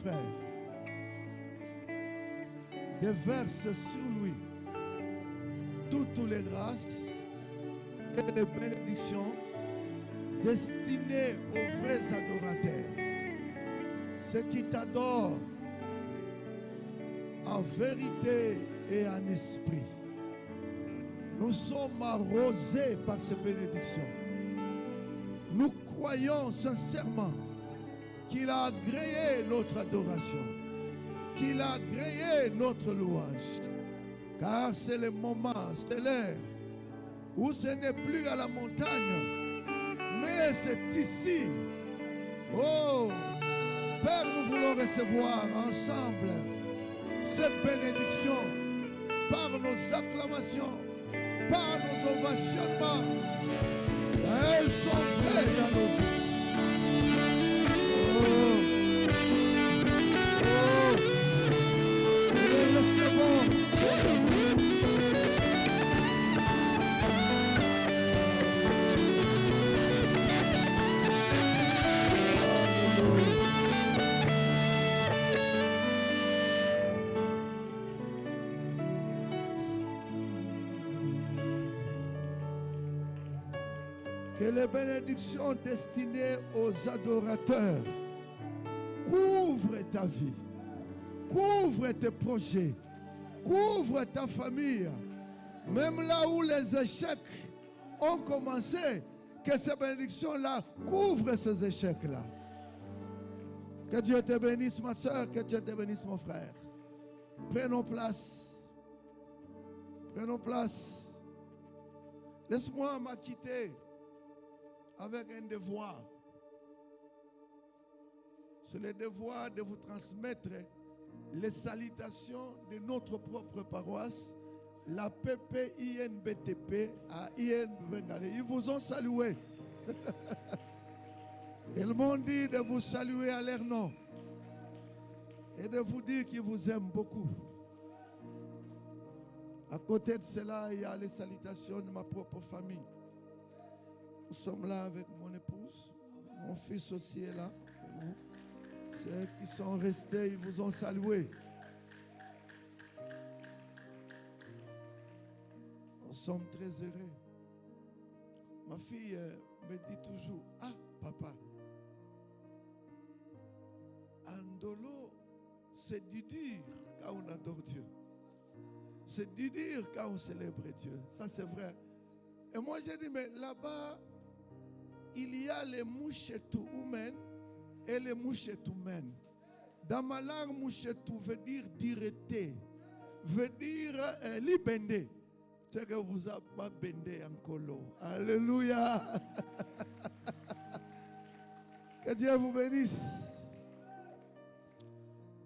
frère, déverse sur lui toutes les grâces et les bénédictions destinées aux vrais adorateurs, ceux qui t'adorent en vérité et en esprit. Nous sommes arrosés par ces bénédictions. Nous croyons sincèrement qu'il a agréé notre adoration, qu'il a agréé notre louange. Car c'est le moment, c'est l'heure où ce n'est plus à la montagne, mais c'est ici. Oh, Père, nous voulons recevoir ensemble ces bénédictions par nos acclamations, par nos ovationnements. Elles sont vraies dans nos vies. Nous les recevons. Que les bénédictions destinées aux adorateurs couvrent ta vie, couvrent tes projets, couvrent ta famille. Même là où les échecs ont commencé, que ces bénédictions-là couvrent ces échecs-là. Que Dieu te bénisse, ma soeur, que Dieu te bénisse, mon frère. Prenons place. Prenons place. Laisse-moi m'acquitter avec un devoir. C'est le devoir de vous transmettre les salutations de notre propre paroisse, la PPINBTP à IN Bengalé. Ils vous ont salué. Ils m'ont dit de vous saluer à leur nom et de vous dire qu'ils vous aiment beaucoup. À côté de cela, il y a les salutations de ma propre famille. Nous sommes là avec mon épouse. Mon fils aussi est là. Ceux qui sont restés, ils vous ont salué. Nous sommes très heureux. Ma fille me dit toujours, ah papa, Andolo, c'est du dur quand on adore Dieu. C'est du dur quand on célèbre Dieu. Ça c'est vrai. Et moi j'ai dit, mais là-bas, il y a les mouchetou humaines et les mouchetou humaines. Dans ma langue, mouchetou veut dire direté, veut dire libendé. C'est que vous avez pas bendé en colo. Alléluia. Que Dieu vous bénisse.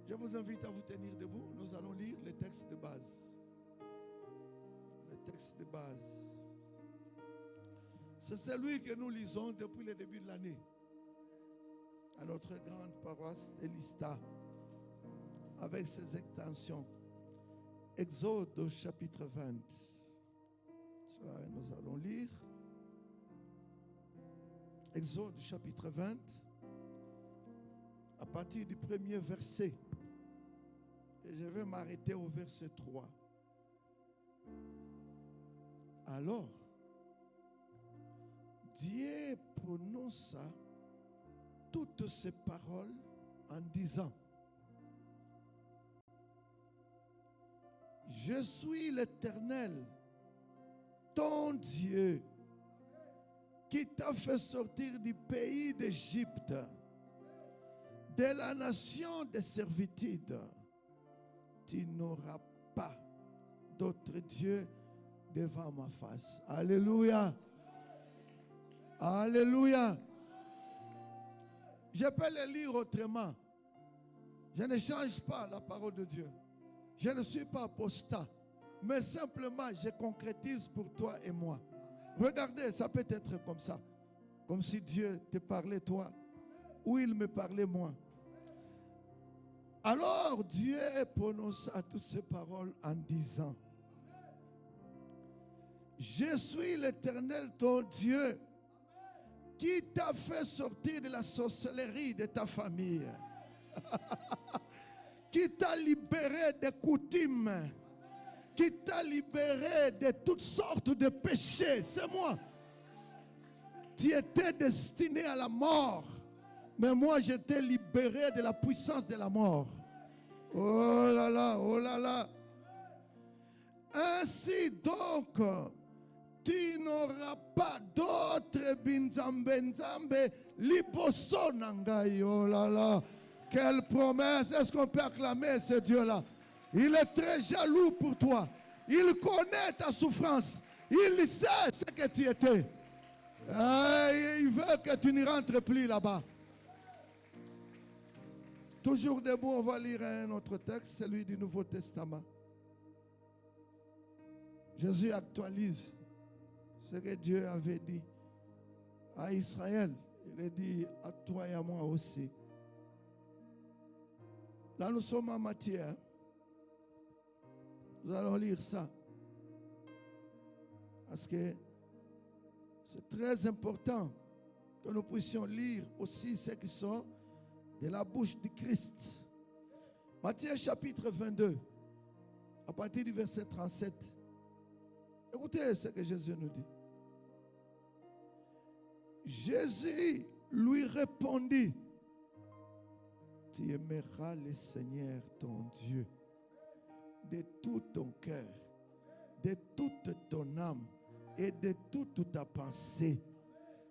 Je vous invite à vous tenir debout. Nous allons lire les textes de base. Les textes de base. C'est celui que nous lisons depuis le début de l'année à notre grande paroisse Elista avec ses extensions. Exode au chapitre 20. Nous allons lire Exode chapitre 20 à partir du premier verset. Et je vais m'arrêter au verset 3. Alors, Dieu prononça toutes ces paroles en disant, je suis l'Éternel, ton Dieu, qui t'a fait sortir du pays d'Égypte, de la nation de servitude. Tu n'auras pas d'autre Dieu devant ma face. Alléluia. Alléluia. Je peux le lire autrement. Je ne change pas la parole de Dieu. Je ne suis pas apostat. Mais simplement, je concrétise pour toi et moi. Regardez, ça peut être comme ça. Comme si Dieu te parlait toi, ou il me parlait moi. Alors Dieu prononça toutes ces paroles en disant, je suis l'Éternel ton Dieu, qui t'a fait sortir de la sorcellerie de ta famille. qui t'a libéré des coutumes, qui t'a libéré de toutes sortes de péchés. C'est moi. Tu étais destiné à la mort, mais moi je t'ai libéré de la puissance de la mort. Oh là là, oh là là. Ainsi donc, tu n'auras pas d'autre binzambe liboso nangai. Oh là là, quelle promesse. Est-ce qu'on peut acclamer ce Dieu-là? Il est très jaloux pour toi. Il connaît ta souffrance. Il sait ce que tu étais. Et il veut que tu n'y rentres plus là-bas. Toujours debout, on va lire un autre texte, celui du Nouveau Testament. Jésus actualise ce que Dieu avait dit à Israël. Il a dit à toi et à moi aussi. Là, nous sommes en Matthieu. Nous allons lire ça. Parce que c'est très important que nous puissions lire aussi ce qui sort de la bouche du Christ. Matthieu chapitre 22, à partir du verset 37. Écoutez ce que Jésus nous dit. Jésus lui répondit, tu aimeras le Seigneur ton Dieu de tout ton cœur, de toute ton âme et de toute ta pensée.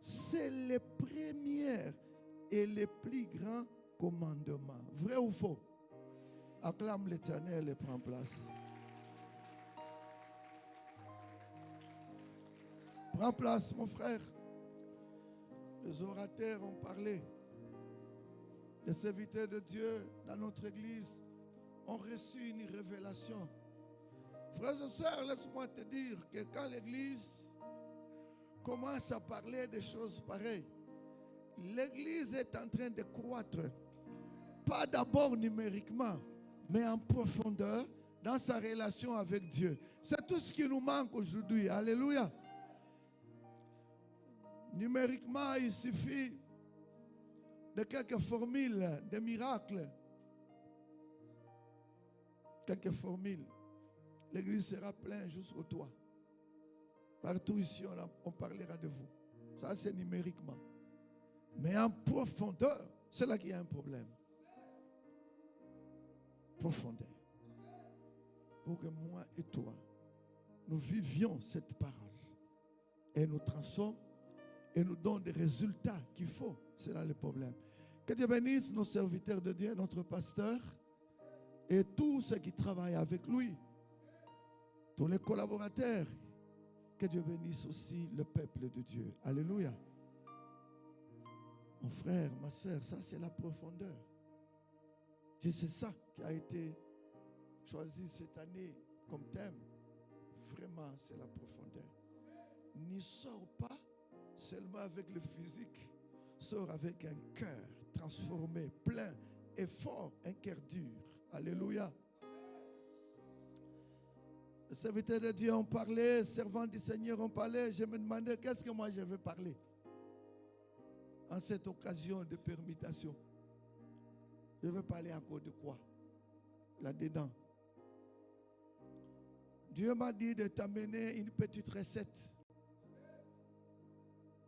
C'est le premier et le plus grand commandement. Vrai ou faux? Acclame l'Éternel et prends place. Prends place, mon frère. Les orateurs ont parlé. Les serviteurs de Dieu dans notre église ont reçu une révélation. Frères et sœurs, laisse-moi te dire que quand l'église commence à parler des choses pareilles, l'église est en train de croître. Pas d'abord numériquement, mais en profondeur dans sa relation avec Dieu. C'est tout ce qui nous manque aujourd'hui. Alléluia. Numériquement, il suffit de quelques formules, de miracles. Quelques formules. L'église sera pleine jusqu'au toit. Partout ici, on parlera de vous. Ça, c'est numériquement. Mais en profondeur, c'est là qu'il y a un problème. Profondeur. Pour que moi et toi, nous vivions cette parole. Et nous transforme et nous donne des résultats qu'il faut. C'est là le problème. Que Dieu bénisse nos serviteurs de Dieu, notre pasteur et tous ceux qui travaillent avec lui. Tous les collaborateurs. Que Dieu bénisse aussi le peuple de Dieu. Alléluia. Mon frère, ma soeur, ça c'est la profondeur. C'est ça qui a été choisi cette année comme thème. Vraiment, c'est la profondeur. N'y sors pas seulement avec le physique. Sors avec un cœur transformé, plein et fort, un cœur dur. Alléluia. Les serviteurs de Dieu ont parlé, les servants du Seigneur ont parlé. Je me demandais qu'est-ce que moi je veux parler en cette occasion de permutation. Je veux parler encore de quoi? Là-dedans. Dieu m'a dit de t'amener une petite recette.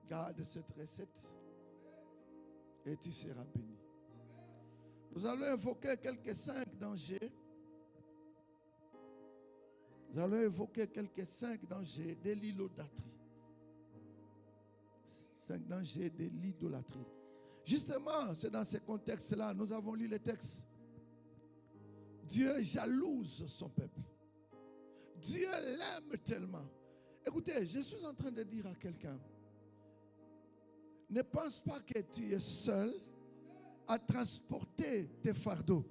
Garde cette recette et tu seras béni. Nous allons évoquer quelques 5 dangers. Nous allons évoquer quelques 5 dangers de l'idolâtrie. 5 dangers de l'idolâtrie. Justement, c'est dans ce contexte-là, nous avons lu les textes. Dieu jalouse son peuple. Dieu l'aime tellement. Écoutez, je suis en train de dire à quelqu'un, ne pense pas que tu es seul à transporter tes fardeaux.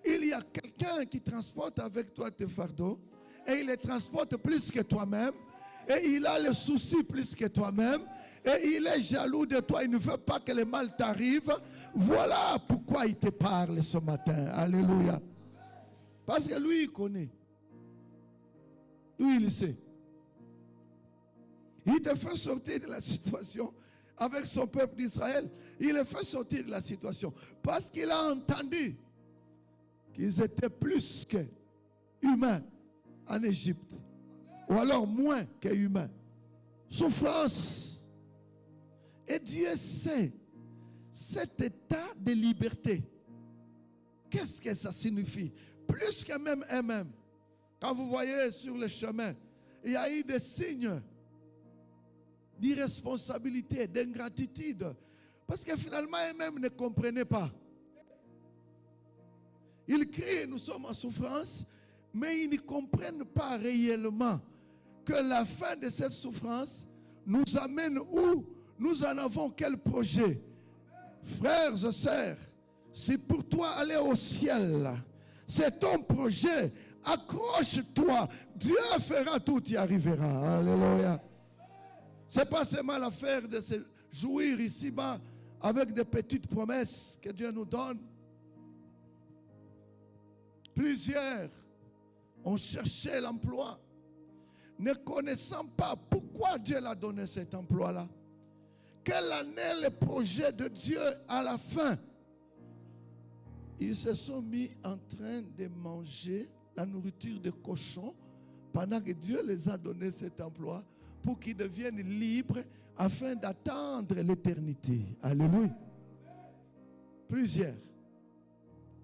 Il y a quelqu'un qui transporte avec toi tes fardeaux et il les transporte plus que toi-même et il a le souci plus que toi-même et il est jaloux de toi. Il ne veut pas que le mal t'arrive. Voilà pourquoi il te parle ce matin. Alléluia. Parce que lui, il connaît. Lui, il sait. Il te fait sortir de la situation avec son peuple d'Israël. Il le fait sortir de la situation parce qu'il a entendu qu'ils étaient plus qu'humains en Égypte, ou alors moins qu'humains. Souffrance. Et Dieu sait cet état de liberté. Qu'est-ce que ça signifie? Plus que même eux-mêmes. Quand vous voyez sur le chemin, il y a eu des signes d'irresponsabilité, d'ingratitude. Parce que finalement, eux-mêmes ne comprenaient pas. Ils crient, nous sommes en souffrance, mais ils ne comprennent pas réellement que la fin de cette souffrance nous amène où? Nous en avons quel projet? Frères et sœurs, si pour toi aller au ciel, c'est ton projet, accroche-toi. Dieu fera tout, tu y arriveras. Alléluia. Ce n'est pas seulement l'affaire de se jouir ici-bas avec des petites promesses que Dieu nous donne. Plusieurs ont cherché l'emploi, ne connaissant pas pourquoi Dieu l'a donné cet emploi-là. Quel en est le projet de Dieu à la fin? Ils se sont mis en train de manger la nourriture de cochons pendant que Dieu les a donné cet emploi pour qu'ils deviennent libres afin d'attendre l'éternité. Alléluia. Plusieurs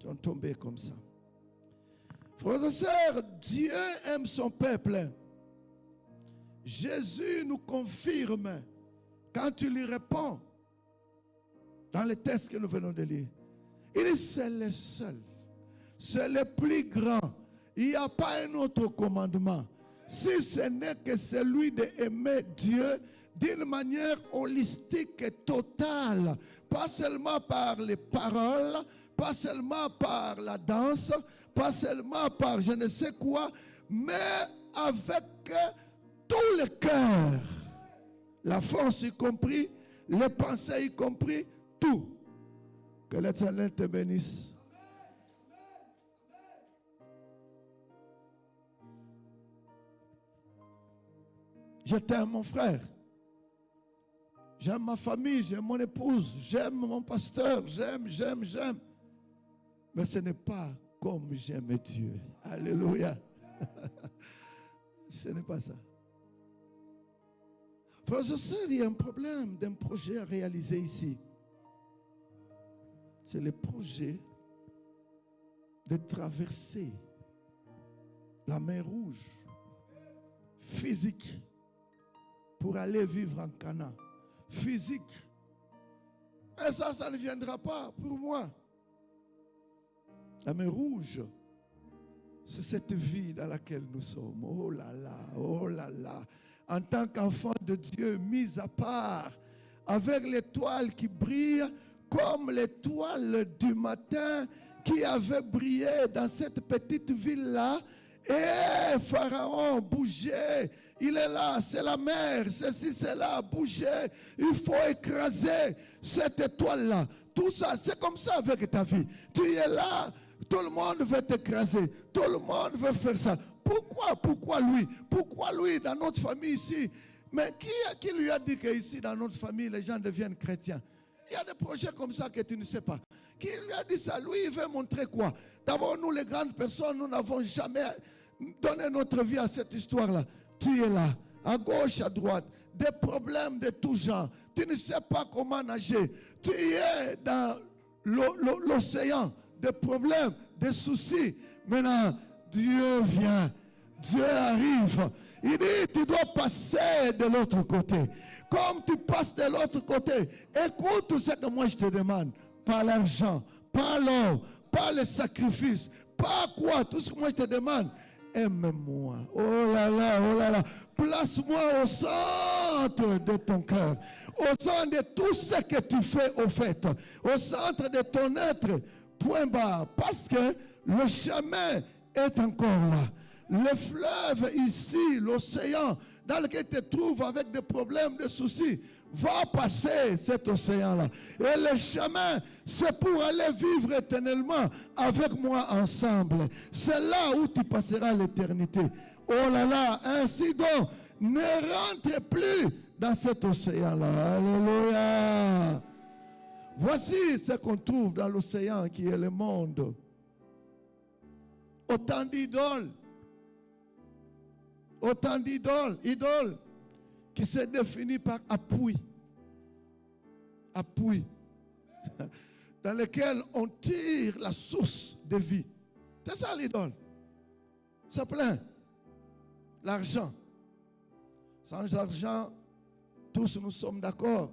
sont tombés comme ça. Frères et sœurs, Dieu aime son peuple. Jésus nous confirme quand tu lui réponds dans le texte que nous venons de lire. Il dit c'est le seul, c'est le plus grand. Il n'y a pas un autre commandement. Si ce n'est que celui d'aimer Dieu d'une manière holistique et totale, pas seulement par les paroles, pas seulement par la danse, pas seulement par je ne sais quoi, mais avec tout le cœur, la force y compris, les pensées y compris, tout. Que l'Éternel te bénisse. Je t'aime mon frère. J'aime ma famille, j'aime mon épouse, j'aime mon pasteur, j'aime. Mais ce n'est pas comme j'aime Dieu. Alléluia. Ce n'est pas ça. Frères et sœurs, il y a un problème d'un projet à réaliser ici. C'est le projet de traverser la mer Rouge physique pour aller vivre en Canaan. Physique. Mais ça ne viendra pas pour moi. La mer Rouge, c'est cette vie dans laquelle nous sommes. Oh là là, oh là là. En tant qu'enfant de Dieu, mis à part, avec l'étoile qui brille, comme l'étoile du matin qui avait brillé dans cette petite ville-là. Et Pharaon bougeait. Il est là, c'est la mer, ceci, c'est là, bouger. Il faut écraser cette étoile-là. Tout ça, c'est comme ça avec ta vie. Tu es là, tout le monde veut t'écraser. Tout le monde veut faire ça. Pourquoi lui? Pourquoi lui dans notre famille ici? Mais qui lui a dit qu'ici dans notre famille, les gens deviennent chrétiens? Il y a des projets comme ça que tu ne sais pas. Qui lui a dit ça? Lui, il veut montrer quoi? D'abord, nous, les grandes personnes, nous n'avons jamais donné notre vie à cette histoire-là. Tu es là, à gauche, à droite, des problèmes de tout genre. Tu ne sais pas comment nager. Tu es dans l'océan, des problèmes, des soucis. Maintenant, Dieu vient, Dieu arrive. Il dit, tu dois passer de l'autre côté. Comme tu passes de l'autre côté, écoute tout ce que moi je te demande. Pas l'argent, pas l'or, pas le sacrifice, pas quoi. Tout ce que moi je te demande, aime-moi. Oh là là, oh là là. Place-moi au centre de ton cœur. Au centre de tout ce que tu fais au fait. Au centre de ton être. Point barre. Parce que le chemin est encore là. Le fleuve ici, l'océan dans lequel tu te trouves avec des problèmes, des soucis, va passer cet océan-là. Et le chemin, c'est pour aller vivre éternellement avec moi ensemble. C'est là où tu passeras l'éternité. Oh là là, ainsi donc, ne rentre plus dans cet océan-là. Alléluia. Voici ce qu'on trouve dans l'océan qui est le monde. Autant d'idoles. Autant d'idoles. Idoles qui se définissent par appui. Appui. Dans lequel on tire la source de vie. C'est ça l'idole. C'est plein. L'argent. Sans argent, tous nous sommes d'accord.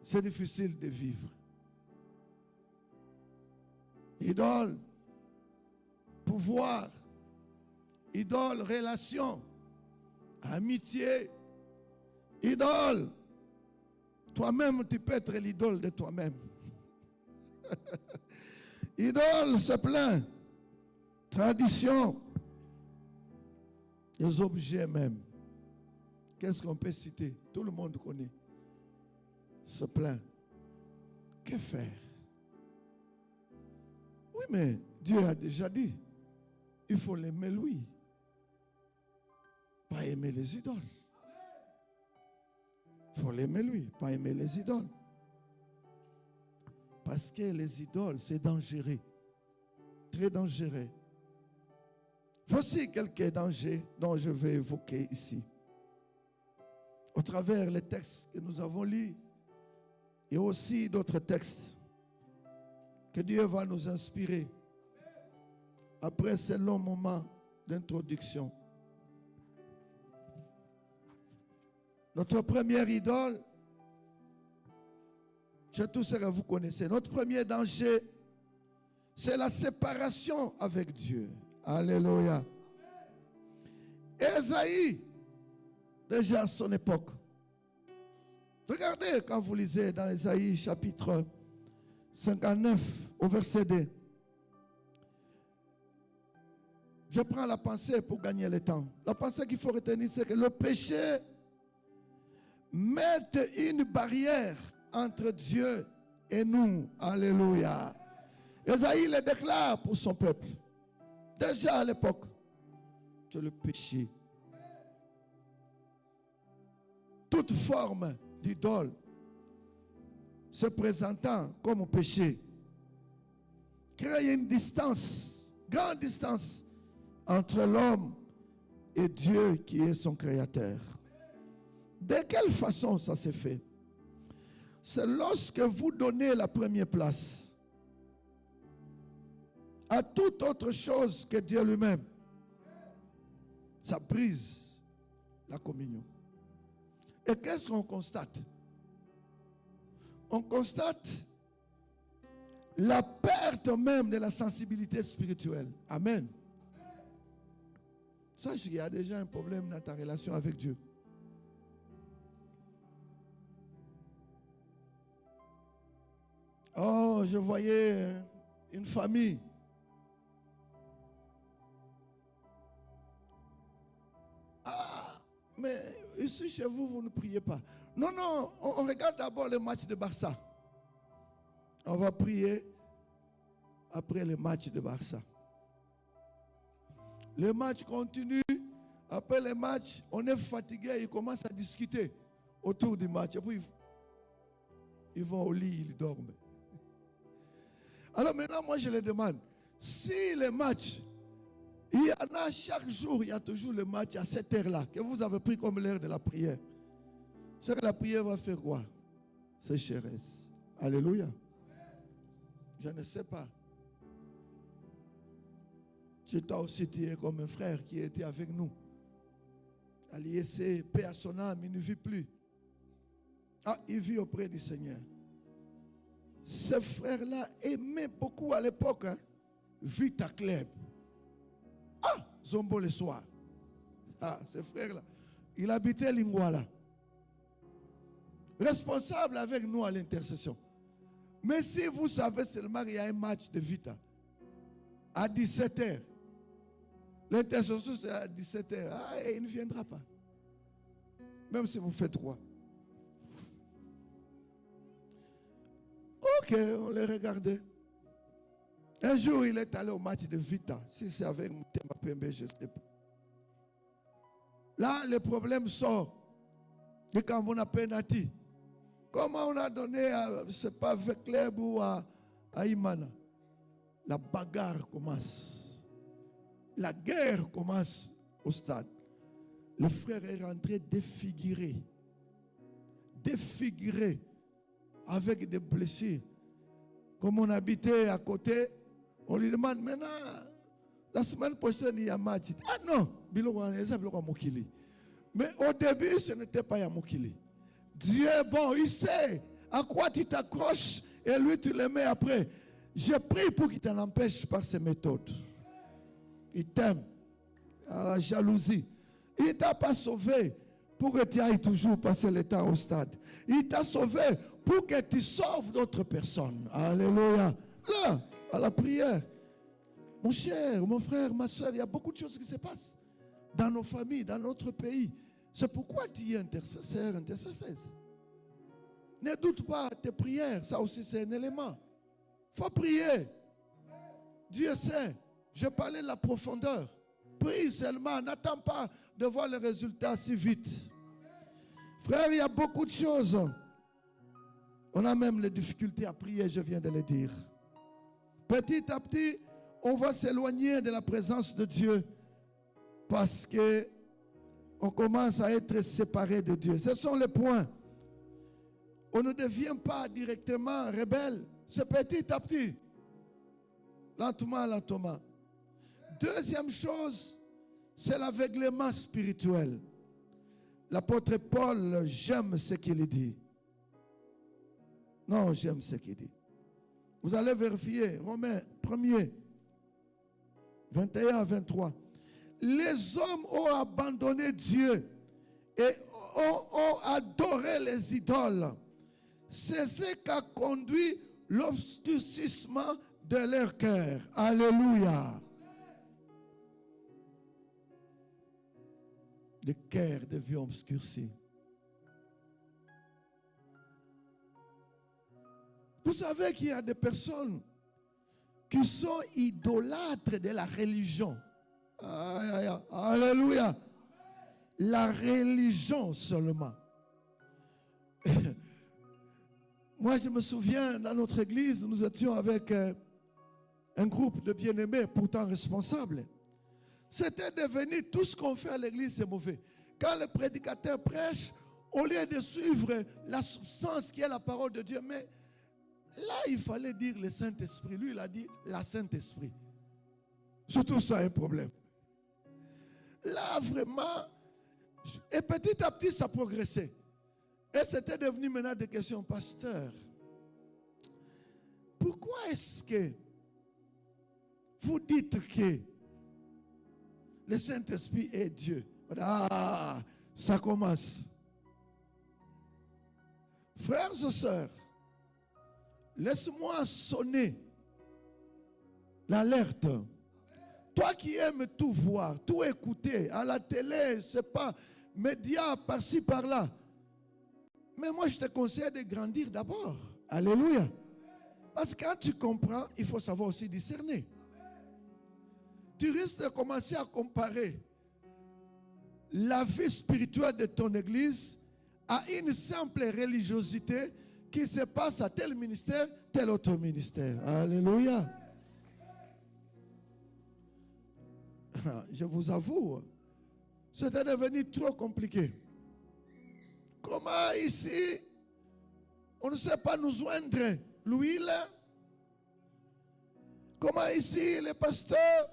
C'est difficile de vivre. Idole, pouvoir, idole, relation, amitié, idole. Toi-même, tu peux être l'idole de toi-même. Idole, c'est plein. Tradition, les objets même. Qu'est-ce qu'on peut citer? Tout le monde connaît. Se plaint. Que faire? Oui, mais Dieu a déjà dit, il faut l'aimer lui. Pas aimer les idoles. Il faut l'aimer lui, pas aimer les idoles. Parce que les idoles, c'est dangereux. Très dangereux. Voici quelques dangers dont je vais évoquer ici. Au travers les textes que nous avons lus et aussi d'autres textes que Dieu va nous inspirer après ce long moment d'introduction. Notre première idole, c'est tout ce que vous connaissez. Notre premier danger, c'est la séparation avec Dieu. Alléluia. Ésaïe, déjà à son époque. Regardez quand vous lisez dans Ésaïe chapitre 59 au verset 2. Je prends la pensée pour gagner le temps. La pensée qu'il faut retenir, c'est que le péché met une barrière entre Dieu et nous. Alléluia. Ésaïe le déclare pour son peuple. Déjà à l'époque, c'est le péché. Toute forme d'idole se présentant comme péché crée une distance, grande distance entre l'homme et Dieu qui est son créateur. De quelle façon ça s'est fait? C'est lorsque vous donnez la première place à toute autre chose que Dieu lui-même. Ça brise la communion. Et qu'est-ce qu'on constate? On constate la perte même de la sensibilité spirituelle. Amen. Sache qu'il y a déjà un problème dans ta relation avec Dieu. Oh, je voyais une famille. Ah, mais ici chez vous, vous ne priez pas. Non, non, on regarde d'abord le match de Barça. On va prier après le match de Barça. Le match continue. Après le match, on est fatigué. Ils commencent à discuter autour du match. Et puis, ils vont au lit, ils dorment. Alors maintenant, moi, je les demande. Si le match, il y en a chaque jour, il y a toujours le match à cette heure-là, que vous avez pris comme l'heure de la prière. C'est que la prière va faire quoi? Sécheresse. Alléluia. Je ne sais pas. Si toi aussi tu es comme un frère qui était avec nous. À l'IEC, paix à son âme, il ne vit plus. Ah, il vit auprès du Seigneur. Ce frère-là aimait beaucoup à l'époque, hein, Vita Club. Ah, Zombo le soir. Ah, ce frère-là, il habitait Lingwala. Responsable avec nous à l'intercession. Mais si vous savez seulement qu'il y a un match de Vita à 17h, l'intercession c'est à 17h, ah, il ne viendra pas. Même si vous faites quoi. Ok, on les regardait. Un jour, il est allé au match de Vita. Si c'est avec Moutema Pembe, je ne sais pas. Là, le problème sort. Et quand on a penalty, comment on a donné à, je ne sais pas, avec Club ou à Imana. la bagarre commence. La guerre commence au stade. Le frère est rentré défiguré. Défiguré. Avec des blessures. Comme on habitait à côté, on lui demande maintenant, la semaine prochaine, il y a match. Ah non, mais au début, ce n'était pas Yamokili. Dieu est bon, il sait à quoi tu t'accroches et lui tu le mets après. Je prie pour qu'il t'en empêche par ses méthodes. Il t'aime. À la jalousie. Il ne t'a pas sauvé pour que tu ailles toujours passer le temps au stade. Il t'a sauvé pour que tu sauves d'autres personnes. Alléluia. Là, à la prière. Mon cher, mon frère, ma soeur, il y a beaucoup de choses qui se passent dans nos familles, dans notre pays. C'est pourquoi tu es intercesseur, intercesseuse. Ne doute pas tes prières, ça aussi c'est un élément. Il faut prier. Dieu sait. Je parlais de la profondeur. Prie seulement, n'attends pas de voir les résultats si vite. Frère, il y a beaucoup de choses. On a même les difficultés à prier, je viens de le dire. Petit à petit, on va s'éloigner de la présence de Dieu parce que on commence à être séparé de Dieu. Ce sont les points. On ne devient pas directement rebelle. C'est petit à petit. Lentement, lentement. Deuxième chose, c'est l'aveuglement spirituel. L'apôtre Paul, j'aime ce qu'il dit. Non, j'aime ce qu'il dit. Vous allez vérifier, Romains 1er, 21 à 23. Les hommes ont abandonné Dieu et ont adoré les idoles. C'est ce qui a conduit l'obscurcissement de leur cœur. Alléluia. Le cœur devient obscurci. Vous savez qu'il y a des personnes qui sont idolâtres de la religion. Alléluia. La religion seulement. Moi, je me souviens, dans notre église, nous étions avec un groupe de bien-aimés, pourtant responsables. C'était devenu tout ce qu'on fait à l'église, c'est mauvais. Quand le prédicateur prêche, au lieu de suivre la substance qui est la parole de Dieu, mais là, il fallait dire le Saint-Esprit. Lui, il a dit la Saint-Esprit. Je trouve ça un problème. Là, vraiment, et petit à petit, ça progressait. Et c'était devenu maintenant des questions. Pasteur, pourquoi est-ce que vous dites que le Saint-Esprit est Dieu? Ah, ça commence. Frères et sœurs, laisse-moi sonner l'alerte. Toi qui aimes tout voir, tout écouter, à la télé, c'est pas médias par-ci, par-là. Mais moi, je te conseille de grandir d'abord. Alléluia. Parce que quand tu comprends, il faut savoir aussi discerner. Tu risques de commencer à comparer la vie spirituelle de ton église à une simple religiosité qui se passe à tel ministère, tel autre ministère. Alléluia. Je vous avoue, c'était devenu trop compliqué. Comment ici, on ne sait pas nous joindre l'huile? Comment ici, les pasteurs,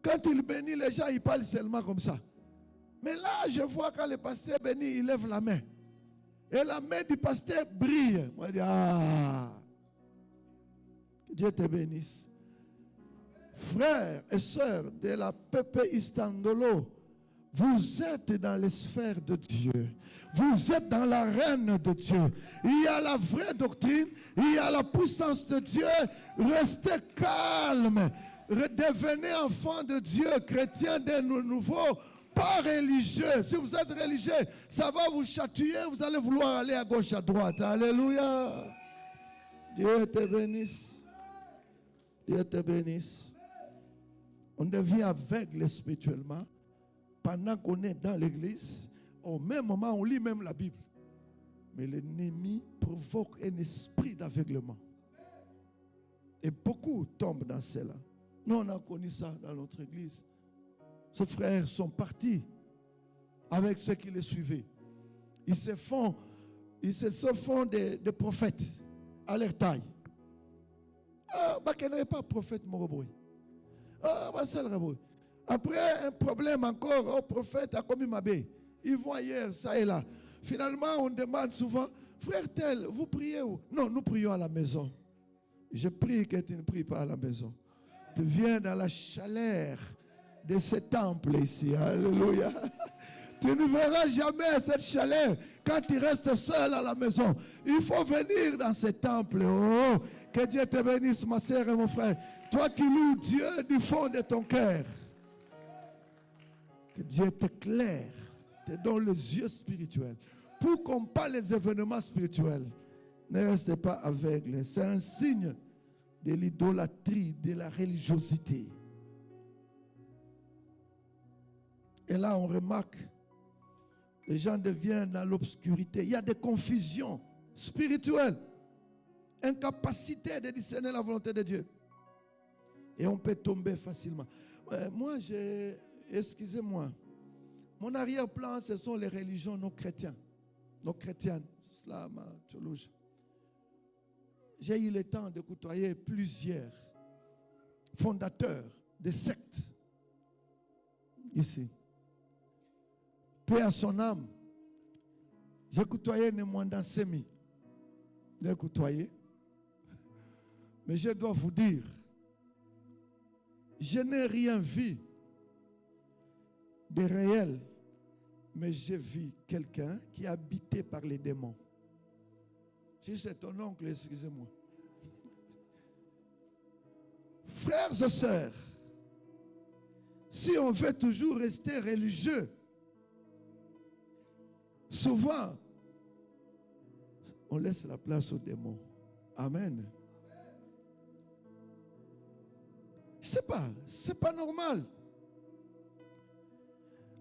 quand ils bénissent les gens, ils parlent seulement comme ça. Mais là, je vois quand le pasteur bénit, il lève la main. Et la main du pasteur brille. Moi, je dis, ah, que Dieu te bénisse. Frères et sœurs de la PP Istandolo, vous êtes dans les sphères de Dieu. Vous êtes dans l'arène de Dieu. Il y a la vraie doctrine. Il y a la puissance de Dieu. Restez calme. Devenez enfant de Dieu, chrétien de nouveau, pas religieux. Si vous êtes religieux, ça va vous chatouiller. Vous allez vouloir aller à gauche, à droite. Alléluia. Dieu te bénisse. Dieu te bénisse. On devient aveugle spirituellement pendant qu'on est dans l'église. Au même moment, on lit même la Bible. Mais l'ennemi provoque un esprit d'aveuglement. Et beaucoup tombent dans cela. Nous, on a connu ça dans notre église. Ces frères sont partis avec ceux qui les suivaient. Ils se font des prophètes à leur taille. Ah, il n'y a pas de prophète Moroboy. Ah, c'est le Raboy. Après un problème encore, au prophète a commis ma baie. Ils vont ailleurs, ça et là. Finalement, on demande souvent, frère tel, vous priez où? Non, nous prions à la maison. Je prie que tu ne pries pas à la maison. Tu viens dans la chaleur de ce temple ici. Alléluia. Tu ne verras jamais cette chaleur quand tu restes seul à la maison. Il faut venir dans ce temple. Oh, que Dieu te bénisse, ma sœur et mon frère. Toi qui loues Dieu du fond de ton cœur. Que Dieu t'éclaire, te donne les yeux spirituels. Pour qu'on parle les événements spirituels, ne restez pas aveugle. C'est un signe de l'idolâtrie, de la religiosité. Et là, on remarque, les gens deviennent dans l'obscurité. Il y a des confusions spirituelles, incapacité de discerner la volonté de Dieu. Et on peut tomber facilement. Moi, excusez-moi, mon arrière-plan, ce sont les religions non chrétiennes. Non chrétiennes, islam, théologie. J'ai eu le temps de côtoyer plusieurs fondateurs de sectes ici. Paix à son âme. J'ai côtoyé Nemwanda Semi. J'ai côtoyé. Mais je dois vous dire, je n'ai rien vu de réel, mais j'ai vu quelqu'un qui est habité par les démons. Si c'est ton oncle, excusez-moi. Frères et sœurs, si on veut toujours rester religieux, souvent, on laisse la place aux démons. Amen. C'est pas normal.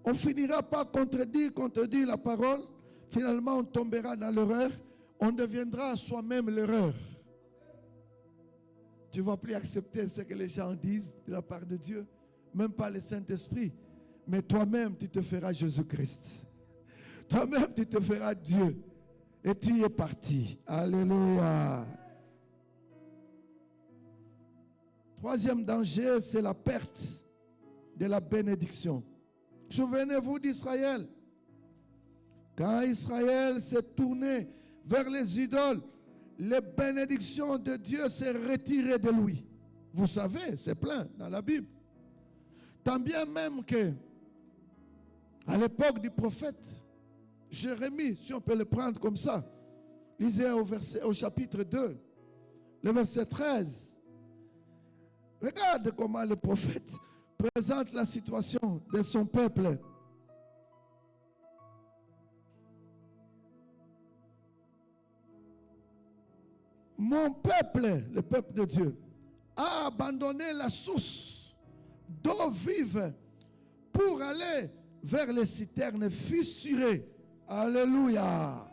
On finira par contredire la parole. Finalement, on tombera dans l'erreur. On deviendra soi-même l'erreur. Tu ne vas plus accepter ce que les gens disent de la part de Dieu. Même pas le Saint-Esprit. Mais toi-même, tu te feras Jésus-Christ. Toi-même, tu te feras Dieu. Et tu y es parti. Alléluia. Troisième danger, c'est la perte de la bénédiction. Souvenez-vous d'Israël. Quand Israël s'est tourné vers les idoles, les bénédictions de Dieu s'est retirées de lui. Vous savez, c'est plein dans la Bible. Tant bien même que, à l'époque du prophète Jérémie, si on peut le prendre comme ça, lisez au chapitre 2, le verset 13. Regarde comment le prophète présente la situation de son peuple. Mon peuple, le peuple de Dieu, a abandonné la source d'eau vive pour aller vers les citernes fissurées. Alléluia.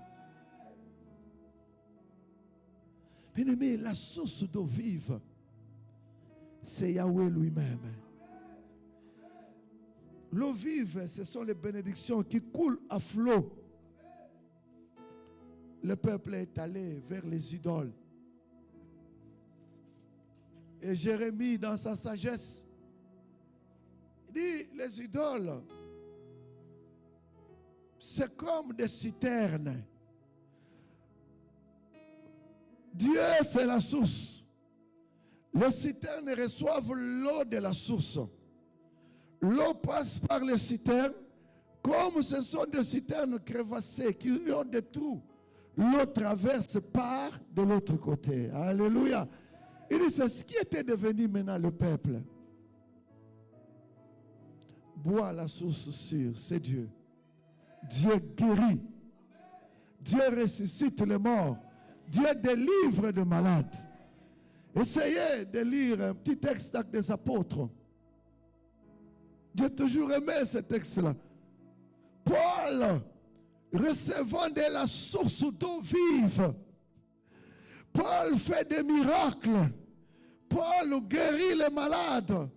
Bien-aimé, la source d'eau vive, c'est Yahweh lui-même. L'eau vive, ce sont les bénédictions qui coulent à flot. Le peuple est allé vers les idoles. Et Jérémie, dans sa sagesse, dit, les idoles, c'est comme des citernes. Dieu, c'est la source. Les citernes reçoivent l'eau de la source. L'eau passe par les citernes. Comme ce sont des citernes crevassées qui ont des trous, l'eau traverse par de l'autre côté. Alléluia. Il dit, c'est ce qui était devenu maintenant le peuple. Bois la source sûre, c'est Dieu. Dieu guérit. Dieu ressuscite les morts. Dieu délivre les malades. Essayez de lire un petit texte d'Actes des Apôtres. J'ai toujours aimé ce texte-là. Paul, recevant de la source d'eau vive, Paul fait des miracles. Paul guérit les malades.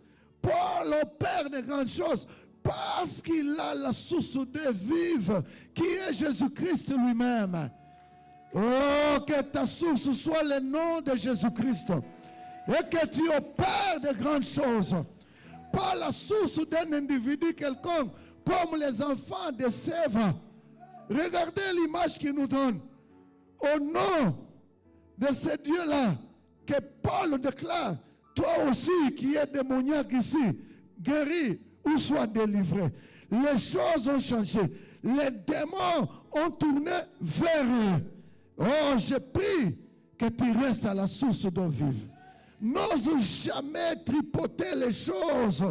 Paul opère de grandes choses parce qu'il a la source de vive qui est Jésus-Christ lui-même. Oh, que ta source soit le nom de Jésus-Christ et que tu opères de grandes choses. Pas la source d'un individu quelconque comme les enfants de Séva. Regardez l'image qu'il nous donne. Au nom de ce Dieu-là, que Paul déclare, toi aussi qui es démoniaque ici, guéri ou sois délivré. Les choses ont changé. Les démons ont tourné vers eux. Oh, je prie que tu restes à la source d'eau vive. N'ose jamais tripoter les choses.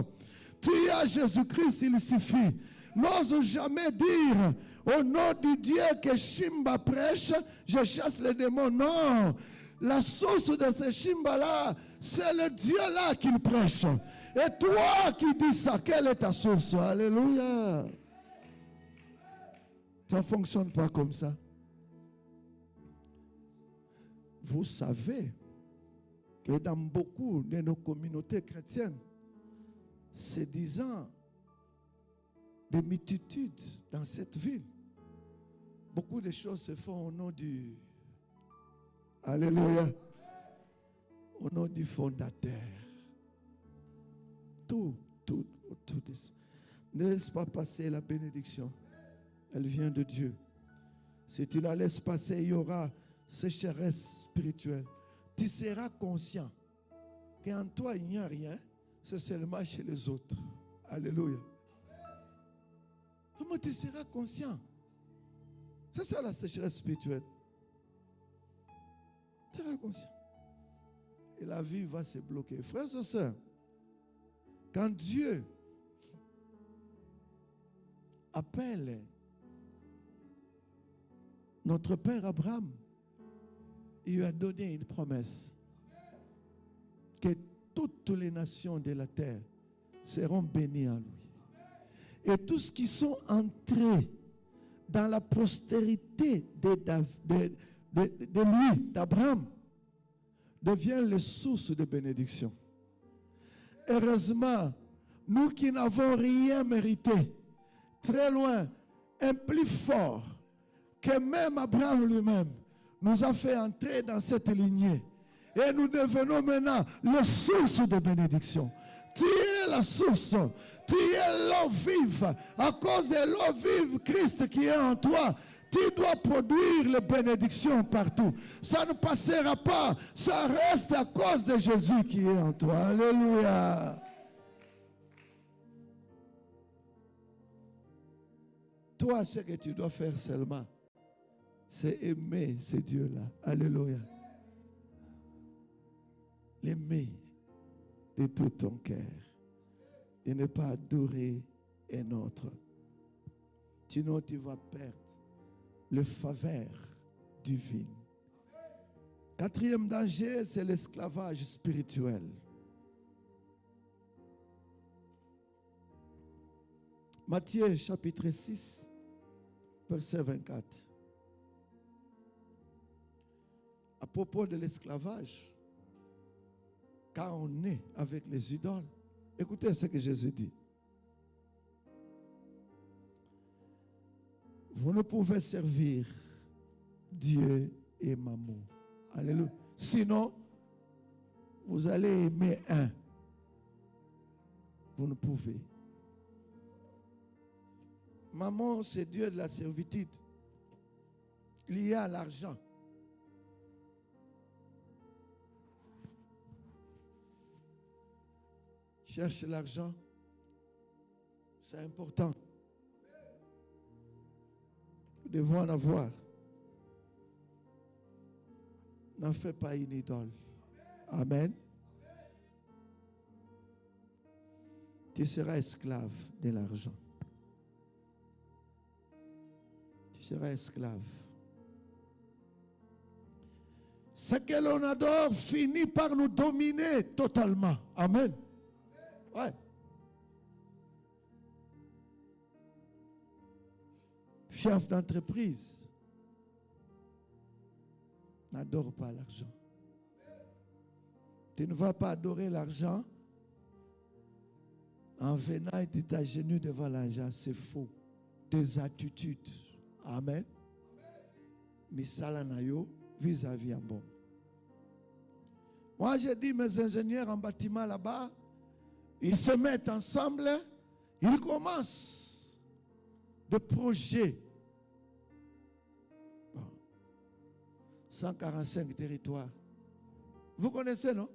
Tu as Jésus-Christ, il suffit. N'ose jamais dire, au nom du Dieu que Shimba prêche, je chasse les démons. Non, la source de ce Shimba-là, c'est le Dieu-là qu'il prêche. Et toi qui dis ça, quelle est ta source? Alléluia. Ça ne fonctionne pas comme ça. Vous savez que dans beaucoup de nos communautés chrétiennes, se disant des multitudes dans cette ville, beaucoup de choses se font au nom du... Alléluia. Au nom du fondateur. Tout. Ne laisse pas passer la bénédiction. Elle vient de Dieu. Si tu la laisses passer, il y aura sécheresse spirituelle. Tu seras conscient qu'en toi, il n'y a rien. C'est seulement chez les autres. Alléluia. Comment tu seras conscient? C'est ça la sécheresse spirituelle. Tu seras conscient. Et la vie va se bloquer. Frères et sœurs, quand Dieu appelle notre père Abraham, il lui a donné une promesse que toutes les nations de la terre seront bénies en lui. Et tous ceux qui sont entrés dans la postérité de lui, d'Abraham, deviennent les sources de bénédiction. Heureusement, nous qui n'avons rien mérité, très loin, un plus fort que même Abraham lui-même, nous a fait entrer dans cette lignée. Et nous devenons maintenant les sources de bénédiction. Tu es la source. Tu es l'eau vive. À cause de l'eau vive, Christ qui est en toi, tu dois produire les bénédictions partout. Ça ne passera pas. Ça reste à cause de Jésus qui est en toi. Alléluia. Toi, ce que tu dois faire seulement, c'est aimer ce Dieu-là. Alléluia. L'aimer de tout ton cœur. Et ne pas adorer un autre. Sinon, tu vas perdre le faveur divine. Quatrième danger, c'est l'esclavage spirituel. Matthieu chapitre 6, verset 24. À propos de l'esclavage, quand on est avec les idoles, écoutez ce que Jésus dit. Vous ne pouvez servir Dieu et Mammon. Alléluia. Sinon, vous allez aimer un. Vous ne pouvez. Mammon, c'est Dieu de la servitude, lié à l'argent. Cherche l'argent, c'est important. Nous devons en avoir. N'en fais pas une idole. Amen. Tu seras esclave de l'argent. Tu seras esclave. Ce que l'on adore finit par nous dominer totalement. Amen. Ouais. Chef d'entreprise n'adore pas l'argent. Tu ne vas pas adorer l'argent en venant et t'agenouiller devant l'argent. C'est faux. Tes attitudes. Amen. Misala nayo vis-à-vis en bon. Moi, j'ai dit, mes ingénieurs en bâtiment là-bas, ils se mettent ensemble, ils commencent des projets. 145 territoires. Vous connaissez, non?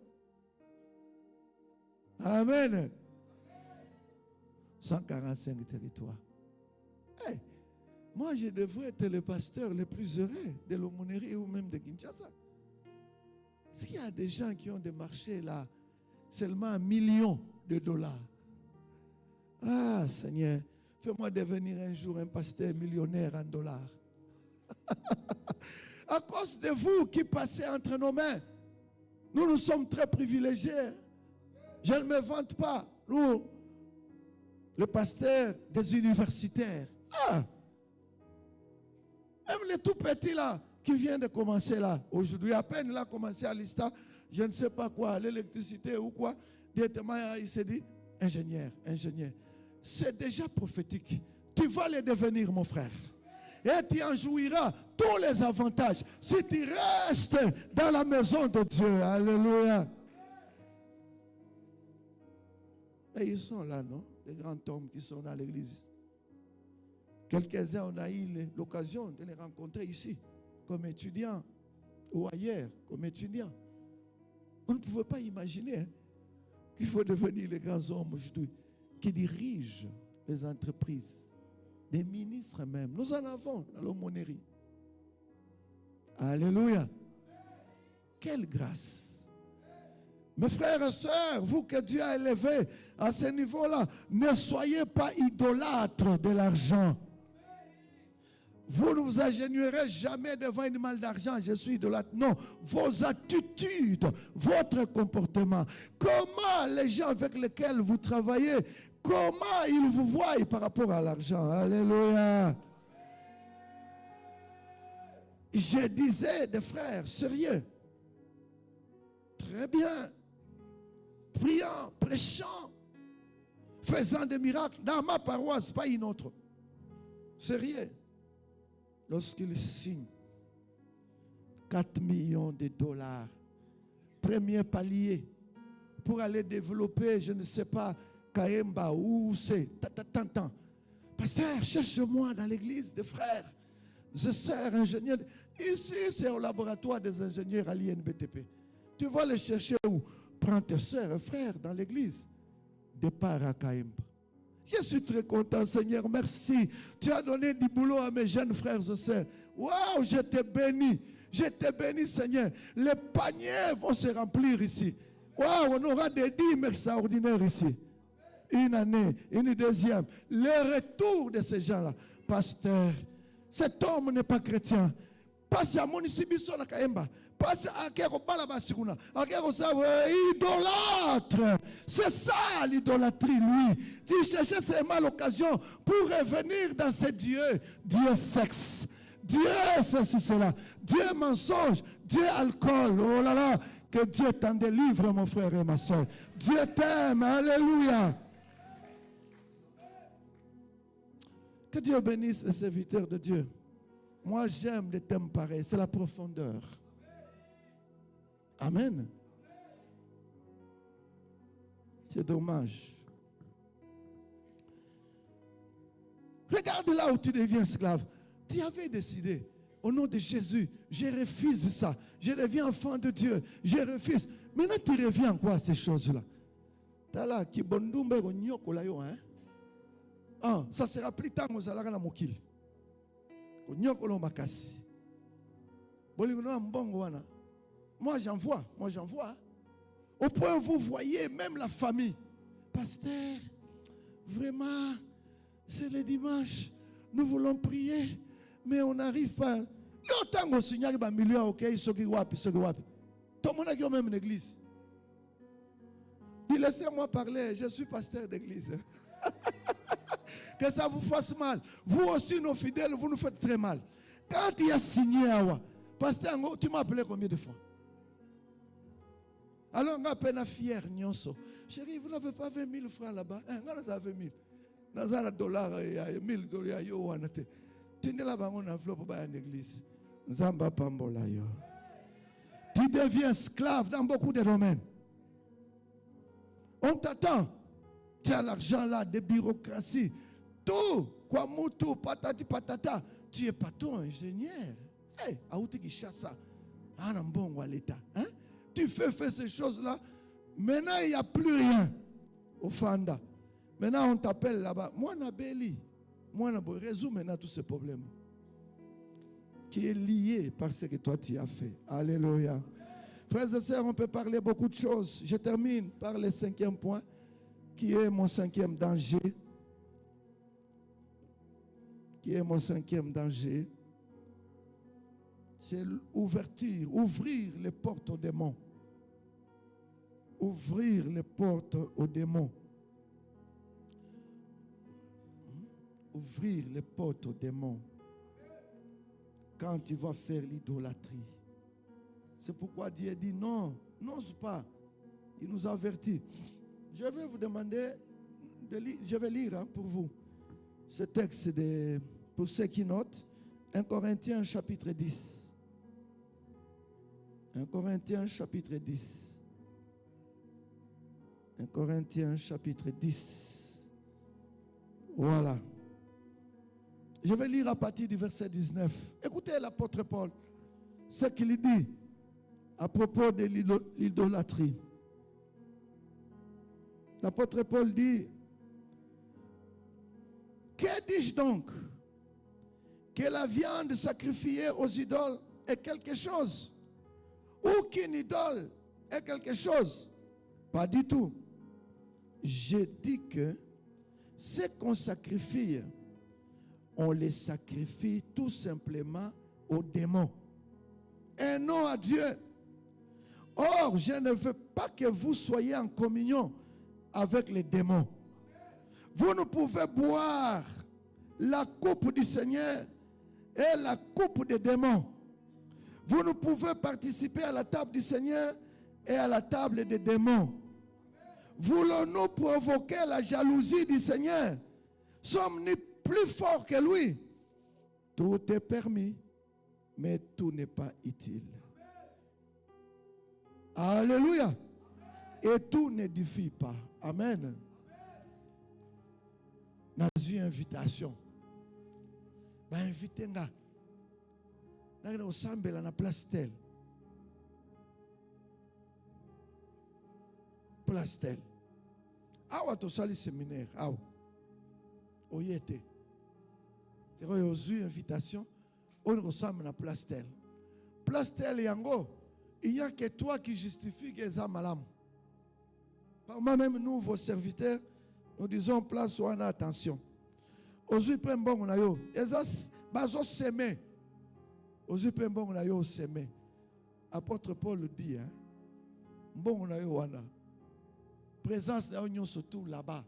Amen. 145 territoires. Hey, moi, je devrais être le pasteur le plus heureux de l'aumônerie ou même de Kinshasa. S'il y a des gens qui ont des marchés là, seulement $1 million. Ah, Seigneur, fais-moi devenir un jour un pasteur millionnaire en dollars. À cause de vous qui passez entre nos mains, nous sommes très privilégiés. Je ne me vante pas. Nous, le pasteur des universitaires. Ah! Même les tout petits là, qui vient de commencer là, aujourd'hui, à peine il a commencé à l'ISTA, je ne sais pas quoi, l'électricité ou quoi, directement il s'est dit, ingénieur. C'est déjà prophétique. Tu vas le devenir, mon frère. Et tu en jouiras tous les avantages si tu restes dans la maison de Dieu. Alléluia. Et ils sont là, non? Les grands hommes qui sont dans l'église. Quelques-uns, on a eu l'occasion de les rencontrer ici, comme étudiants, ou ailleurs, comme étudiants. On ne pouvait pas imaginer qu'il faut devenir les grands hommes aujourd'hui qui dirigent les entreprises, des ministres même. Nous en avons dans l'aumônerie. Alléluia. Quelle grâce. Mes frères et sœurs, vous que Dieu a élevés à ce niveau-là, ne soyez pas idolâtres de l'argent. Vous ne vous agenouillerez jamais devant une malle d'argent. Je suis idolâtre. Non, vos attitudes, votre comportement. Comment les gens avec lesquels vous travaillez, comment ils vous voient par rapport à l'argent. Alléluia. Je disais des frères sérieux. Très bien. Priant, prêchant, faisant des miracles dans ma paroisse, pas une autre. Sérieux. Lorsqu'il signe 4 millions de dollars, premier palier, pour aller développer, je ne sais pas, Kaemba, où c'est, tant. Pasteur, cherche-moi dans l'église des frères. Je sers ingénieur. Ici, c'est au laboratoire des ingénieurs à l'INBTP. Tu vas les chercher où? Prends tes soeurs et frères dans l'église. Départ à Kaemba. Je suis très content, Seigneur. Merci. Tu as donné du boulot à mes jeunes frères et sœurs. Waouh, je t'ai béni. Je t'ai béni, Seigneur. Les paniers vont se remplir ici. Waouh, on aura des dîmes extraordinaires ici. Une année, une deuxième. Le retour de ces gens-là. Pasteur, cet homme n'est pas chrétien. Passe à mon isibiso na Kaemba. Passe à Kerobala Basikuna. À Kerosava, idolâtre. C'est ça l'idolâtrie, lui. Il cherchait seulement l'occasion pour revenir dans ces dieux. Dieu sexe. Dieu ceci, cela. Dieu mensonge. Dieu alcool. Oh là là. Que Dieu t'en délivre, mon frère et ma soeur. Dieu t'aime. Alléluia. Que Dieu bénisse les serviteurs de Dieu. Moi, j'aime des thèmes pareils. C'est la profondeur. Amen. C'est dommage. Regarde là où tu deviens esclave. Tu avais décidé, au nom de Jésus, je refuse ça. Je deviens enfant de Dieu. Je refuse. Maintenant, tu reviens en quoi à ces choses-là? T'as là, qui bondumbe nyoko la yo, hein? Ah, ça sera plus tard, nous allons à Mokil. Nyoko lo makasi. Bolingo mbongo wana. Moi j'en vois. Au point où vous voyez même la famille. Pasteur, vraiment, c'est le dimanche. Nous voulons prier, mais on n'arrive pas. Yo tango signal ba million ok, soki wapi. Tout le monde a même une église. Puis laissez-moi parler, je suis pasteur d'église. Que ça vous fasse mal. Vous aussi, nos fidèles, vous nous faites très mal. Quand il a signé Awa, pasteur, tu m'as appelé combien de fois? Alors, on a peine fier, nyonso. Chérie, vous n'avez pas 20 000 francs là-bas? On a 20 000. Dans un dollar, il y a 1000 dollars. Tu n'es là pas en enveloppe pour l'église. Zamba Pambola yo. Tu deviens esclave dans beaucoup de domaines. On t'attend. Tu as l'argent là, des bureaucraties. Tout. Quoi, moutou, patati patata. Tu es pas ton ingénieur. Hey, aouti qui chasse ça. Ah, non, bon, à l'État. Hein? Tu fais ces choses-là. Maintenant, il n'y a plus rien au Fanda. Maintenant, on t'appelle là-bas. Moi, Nabeli. Moi, Nabeli. Résous maintenant tous ces problèmes. Qui est lié par ce que toi tu as fait. Alléluia. Frères et sœurs, on peut parler beaucoup de choses. Je termine par le 5e point, qui est mon 5e danger. Qui est mon 5e danger. C'est ouvrir les portes aux démons. Ouvrir les portes aux démons. Ouvrir les portes aux démons. Quand tu vas faire l'idolâtrie. C'est pourquoi Dieu dit non, n'ose pas. Il nous avertit. Je vais vous demander, je vais lire pour vous ce texte pour ceux qui notent. 1 Corinthiens chapitre 10. 1 Corinthiens chapitre 10. 1 Corinthiens chapitre 10. Voilà. Je vais lire à partir du verset 19. Écoutez l'apôtre Paul, ce qu'il dit à propos de l'idolâtrie. L'apôtre Paul dit, que dis-je donc? Que la viande sacrifiée aux idoles est quelque chose? Ou qu'une idole est quelque chose? Pas du tout. Je dis que ce qu'on sacrifie, on les sacrifie tout simplement aux démons et non à Dieu. Or, je ne veux pas que vous soyez en communion avec les démons. Vous ne pouvez boire la coupe du Seigneur et la coupe des démons. Vous ne pouvez participer à la table du Seigneur et à la table des démons. Voulons-nous provoquer la jalousie du Seigneur? Sommes-nous plus forts que lui? Tout est permis, mais tout n'est pas utile. Alléluia. Et tout n'édifie pas. Amen. Dans une invitation. Invité nga. Dans Sambela na place tel. Place tel. Awa to sali séminaire. Awa. Oyete. C'est quoi une invitation? On ressemble à place tel. Place tel yango. Il n'y a que toi qui justifie que ça malam. Par moi-même, nous, vos serviteurs, nous disons place ou en attention. Aujourd'hui, plein bon on a yo. Et ça, bazo semé. Aujourd'hui, plein bon on a yo semé. Apôtre Paul le dit, hein. Bon on a yo wana. Présence de l'union surtout là-bas.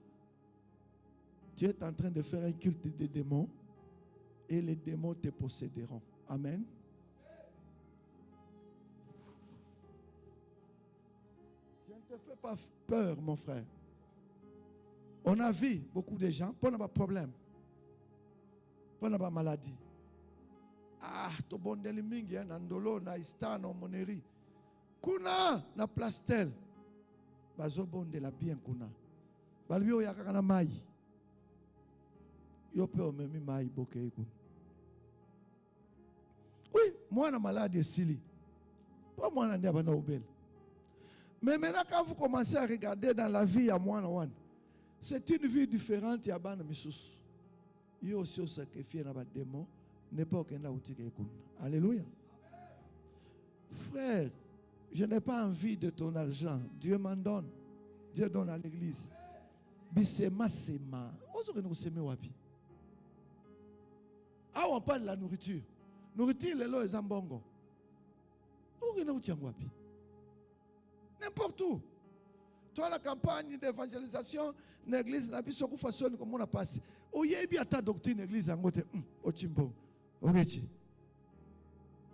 Tu es en train de faire un culte des démons et les démons te posséderont. Amen. Ne fais pas peur, mon frère. On a vu beaucoup de gens, pas de problème, pas de maladie. Ah, to bon delimingi, nandolo, na istano, moneri. Kuna, na plastel. Bazo bon de la bien kuna. Balbio yakakana mai. Yo pe omemi mai boke kun. Oui, moi na maladie sili. Pas moi na ndiaba na obel. Mais maintenant, quand vous commencez à regarder dans la vie à one-on-one, c'est une vie différente. Il y a des missus. Il y a aussi sacrifié dans les démons. N'est pas aucun outil. Alléluia. Frère, je n'ai pas envie de ton argent. Dieu m'en donne. Dieu donne à l'église. Bisema sema. Ah, on parle de la nourriture. Nourriture, les lois, les ambongo. Où est-ce que vous avez? N'importe où. Toi, la campagne d'évangélisation, l'église n'a pas de façon comme on a passé. Où y a bien ta doctrine, l'église en côté, au Chimbo, au Réchi.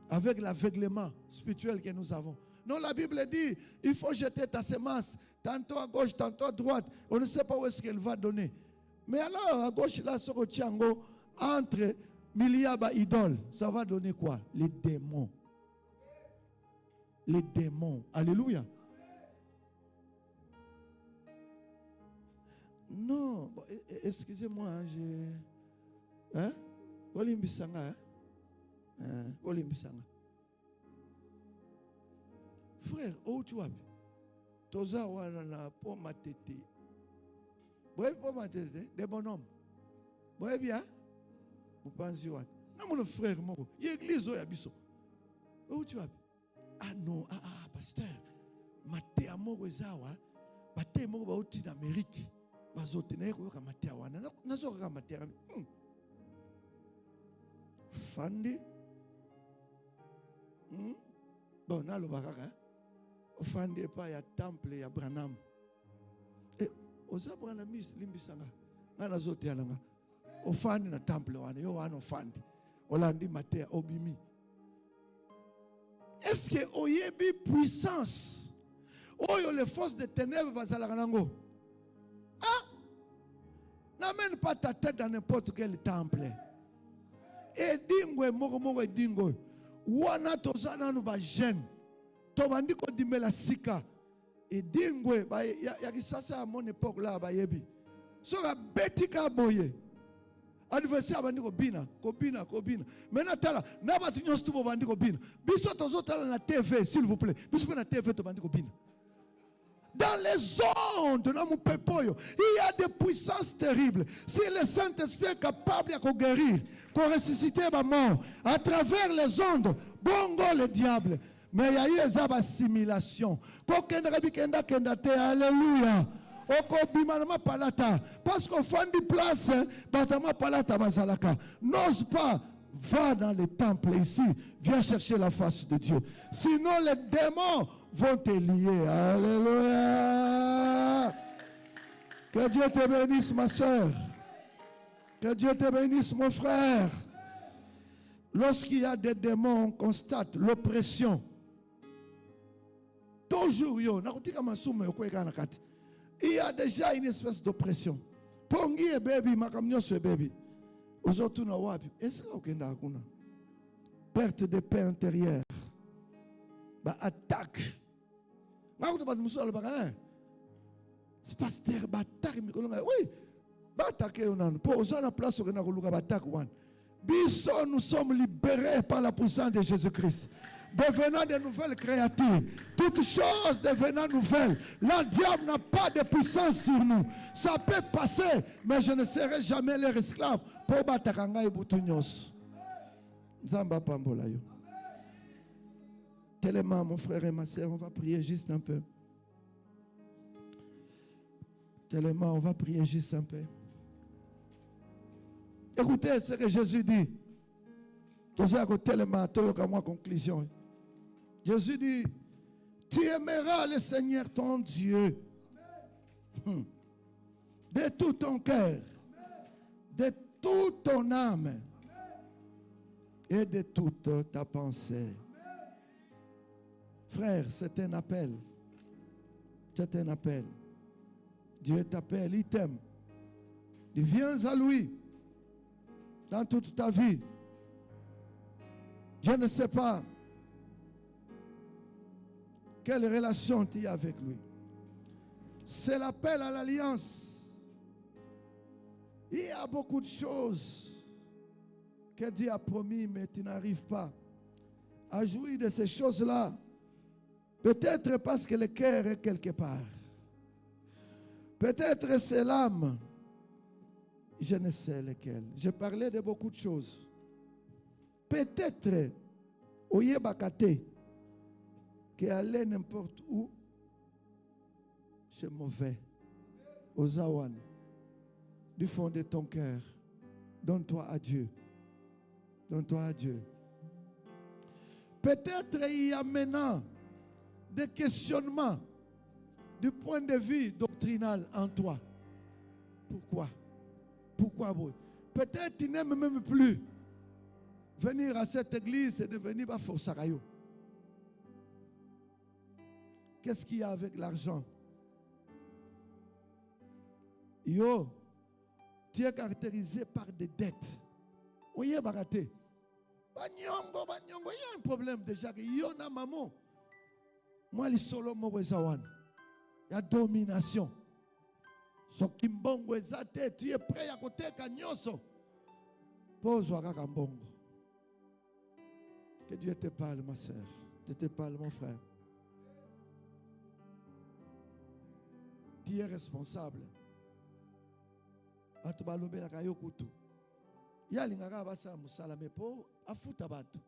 Avec l'aveuglement spirituel que nous avons. Non, la Bible dit, il faut jeter ta semence, tantôt à gauche, tantôt à droite. On ne sait pas où est-ce qu'elle va donner. Mais alors, à gauche, là, sur le Tchango, entre milliards idoles, ça va donner quoi? Les démons. Les démons. Alléluia. Non, bon, excusez-moi, hein? Olimbisanga, hein? Olimbisanga. Frère, où tu vas? Toza wana pour ma tête. Boy pour ma tête, des bonhommes. Boy bien? Vous pensez quoi? Non, mon frère, mon. L'église où yabiso. Où tu vas? Ah non, pasteur. Maté amour ezawa. Maté amour ba uti d'Amérique. Bazote na yeko yoka maté wana. Nazo yoka maté. Fandi. Bon, na lo bakaka. Fandi pa ya temple ya Branham. Oza Branamis limbisanga. Ngana zote yananga. Ofandi na temple wana. Yo wana ofandi. Olandi maté obimi. Est-ce que oyebi puissance oyo les forces des ténèbres bazalaka nango? Ah, n'amène pas ta tête dans n'importe quel temple. Et dingwe moko dingwe wana tozana no ba jeune to bandiko dimela sika et dingwe ba ya kisasa à mon époque là ba yebi so ka betika boye adversaire bandiko bina maintenant tala na batu nyonso tu bandiko bina biso tozo tala na TV s'il vous plaît biso na TV to bandiko bina dans les ondes dans mon peuple il y a des puissances terribles. Si le Saint-Esprit est capable de guérir, de ressusciter ma mort à travers les ondes, bongo le diable. Mais il y a eu des assimilations. Alléluia. Parce qu'on fait des places, n'ose pas. Va dans les temples ici, viens chercher la face de Dieu. Sinon les démons vont te lier. Alléluia. Que Dieu te bénisse ma soeur. Que Dieu te bénisse mon frère. Lorsqu'il y a des démons, on constate l'oppression. Toujours, il y a déjà une espèce d'oppression. Pongi et baby, makamnyoso et baby. Aujourd'hui, est-ce que vous perte de paix intérieure, attaque. C'est pas cette attaque. Oui, attaquer. Pour la place où on attaque. Nous sommes libérés par la puissance de Jésus-Christ. Devenant de nouvelles créatures. Toutes choses devenant nouvelles. Le diable n'a pas de puissance sur nous. Ça peut passer, mais je ne serai jamais leur esclave. Pour batakanga et boutounyos. Nzamba pambola yo. Tellement, mon frère et ma soeur, on va prier juste un peu. Tellement, on va prier juste un peu. Écoutez ce que Jésus dit. Tellement, conclusion. Jésus dit, tu aimeras le Seigneur ton Dieu de tout ton cœur, de toute ton âme et de toute ta pensée. Frère, c'est un appel. C'est un appel. Dieu t'appelle, il t'aime. Tu viens à lui dans toute ta vie. Je ne sais pas quelle relation tu as avec lui. C'est l'appel à l'alliance. Il y a beaucoup de choses que Dieu a promis, mais tu n'arrives pas à jouir de ces choses-là. Peut-être parce que le cœur est quelque part. Peut-être c'est l'âme. Je ne sais lequel. Je parlais de beaucoup de choses. Peut-être, oye bakate, qu'aller n'importe où, c'est mauvais. Ozawan, du fond de ton cœur, donne-toi à Dieu. Donne-toi à Dieu. Peut-être il y a maintenant des questionnements du point de vue doctrinal en toi. Pourquoi? Pourquoi? Peut-être tu n'aimes même plus venir à cette église et devenir Bafosarayo. Qu'est-ce qu'il y a avec l'argent? Yo, tu es caractérisé par des dettes. Oui, baraté. Banyongo, il y a un problème déjà. Yo na maman. Moi, les solo morezawan. Il y a domination. So kimbongo ezate, tu es prêt à côté kanyoso. Pose wa kakambongo. Que Dieu te parle, ma soeur. Dieu te parle, mon frère. Tu es responsable. Batu balobela kayo kutu. Ya lingaka basa musala mepo afuta batu.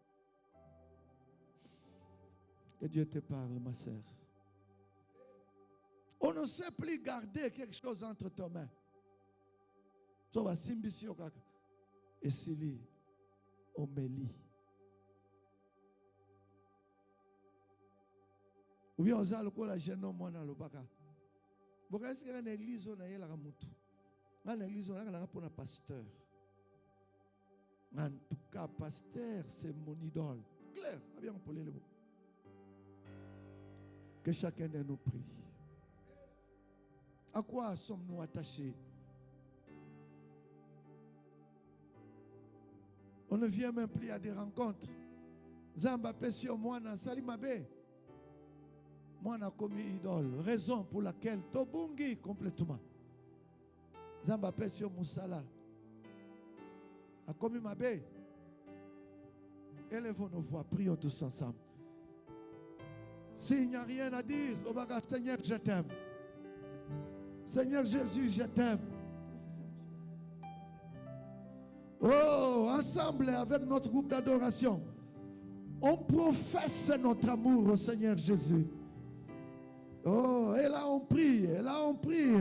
Que Dieu te parle, ma soeur. On ne sait plus garder quelque chose entre tes mains. So va simbisio kaka. Esili omeli. Ou bien oza lokola jeune homme mwana lobaka. Boka est-ce qu'il y a une église on a yela kamutu. Dans l'église on a pour un pasteur. En tout cas, pasteur, c'est mon idole. Claire, bien pour les mots. Que chacun de nous prie. À quoi sommes-nous attachés? On ne vient même plus à des rencontres. Zamba Pessio Moana Salimabe. Moana commis idole. Raison pour laquelle Tobungi complètement. Zamba Pessio Moussala. A commis Mabe. Élevons nos voix, prions tous ensemble. S'il n'y a rien à dire, Seigneur, je t'aime. Seigneur Jésus, je t'aime. Oh, ensemble avec notre groupe d'adoration, on professe notre amour au Seigneur Jésus. Oh, et là on prie, et là on prie.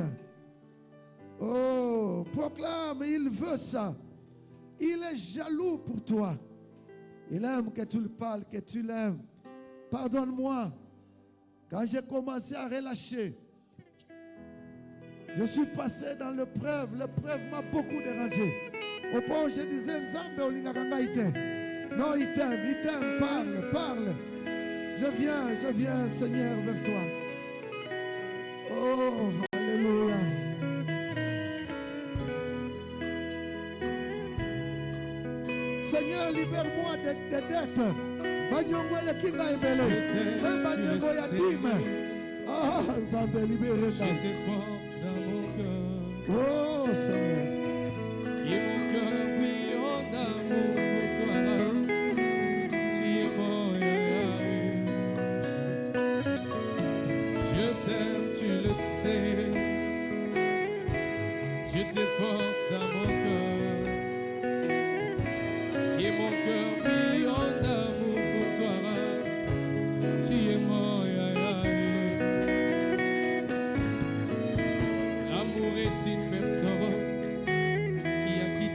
Oh, proclame, il veut ça. Il est jaloux pour toi. Il aime que tu le parles, que tu l'aimes. Pardonne-moi. Quand j'ai commencé à relâcher, je suis passé dans l'épreuve. L'épreuve m'a beaucoup dérangé. Au point où je disais, non, il t'aime, parle, parle. Je viens, Seigneur, vers toi. Oh, alléluia. Seigneur, libère-moi des dettes. Banyongo le kinga ebele. Même banyongo ya dime. Ah, Zambé, libérez-moi. Je te porte dans mon cœur. Oh, Seigneur. Et mon cœur brille en amour pour toi. Tu es mon Yahweh. Je t'aime, tu le sais. Je te porte dans mon cœur. Et mon cœur brille en amour pour toi. Tu es mon Yahweh. L'amour est une personne